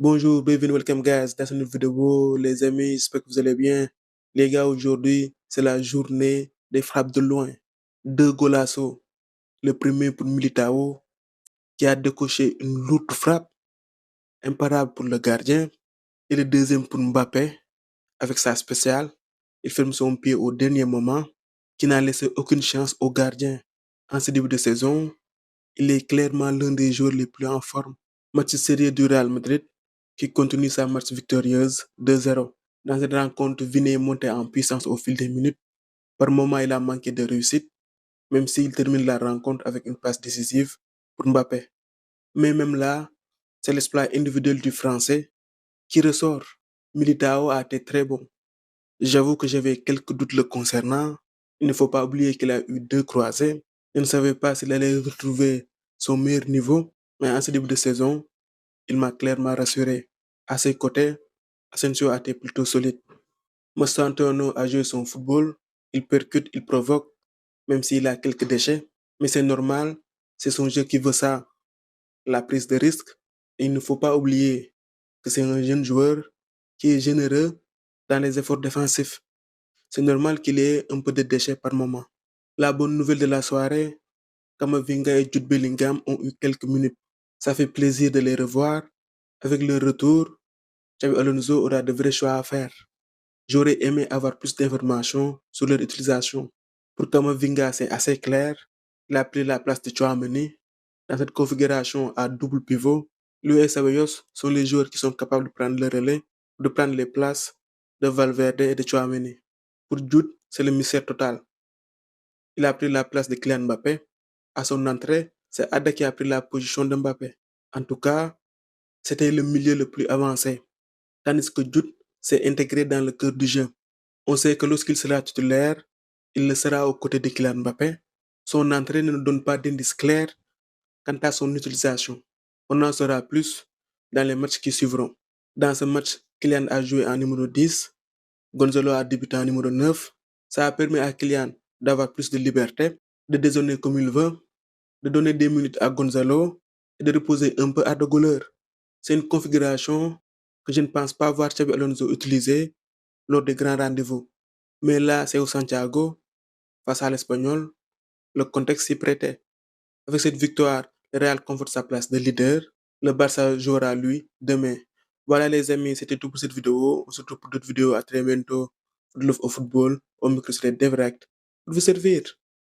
Bonjour, bienvenue, welcome guys dans une nouvelle vidéo. Les amis, j'espère que vous allez bien. Les gars, aujourd'hui, c'est la journée des frappes de loin. Deux golassos. Le premier pour Militao, qui a décoché une lourde frappe, imparable pour le gardien. Et le deuxième pour Mbappé, avec sa spéciale. Il ferme son pied au dernier moment, qui n'a laissé aucune chance au gardien. En ce début de saison, il est clairement l'un des joueurs les plus en forme. Match sérieux du Real Madrid qui continue sa marche victorieuse 2-0. Dans cette rencontre, Vini est monté en puissance au fil des minutes. Par moments, il a manqué de réussite, même s'il termine la rencontre avec une passe décisive pour Mbappé. Mais même là, c'est l'exploit individuel du Français qui ressort. Militao a été très bon. J'avoue que j'avais quelques doutes le concernant. Il ne faut pas oublier qu'il a eu deux croisés. Je ne savais pas s'il allait retrouver son meilleur niveau, mais en ce début de saison, il m'a clairement rassuré. À ses côtés, Asensio a été plutôt solide. Mostantono a joué son football, il percute, il provoque, même s'il a quelques déchets. Mais c'est normal, c'est son jeu qui veut ça, la prise de risque. Et il ne faut pas oublier que c'est un jeune joueur qui est généreux dans les efforts défensifs. C'est normal qu'il ait un peu de déchets par moment. La bonne nouvelle de la soirée, Kamavinga et Jude Bellingham ont eu quelques minutes. Ça fait plaisir de les revoir. Avec leur retour, Xabi Alonso aura de vrais choix à faire. J'aurais aimé avoir plus d'informations sur leur utilisation. Pour Kamavinga, c'est assez clair. Il a pris la place de Chouameni. Dans cette configuration à double pivot, lui et Ceballos sont les joueurs qui sont capables de prendre le relais, de prendre les places de Valverde et de Chouameni. Pour Jude, c'est le mystère total. Il a pris la place de Kylian Mbappé. À son entrée, c'est Ada qui a pris la position de Mbappé. En tout cas, c'était le milieu le plus avancé. Tandis que Jude s'est intégré dans le cœur du jeu. On sait que lorsqu'il sera titulaire, il le sera aux côtés de Kylian Mbappé. Son entrée ne nous donne pas d'indice clair quant à son utilisation. On en saura plus dans les matchs qui suivront. Dans ce match, Kylian a joué en numéro 10, Gonzalo a débuté en numéro 9. Ça a permis à Kylian d'avoir plus de liberté, de dézonner comme il veut, de donner des minutes à Gonzalo et de reposer un peu à De Gaulle. C'est une configuration que je ne pense pas voir Xabi Alonso utiliser lors des grands rendez-vous. Mais là, c'est au Santiago, face à l'Espagnol, le contexte s'y prêtait. Avec cette victoire, le Real conforte sa place de leader. Le Barça jouera lui demain. Voilà les amis, c'était tout pour cette vidéo. On se retrouve pour d'autres vidéos. À très bientôt. Love au football, au micro sur Devrect. Pour vous servir.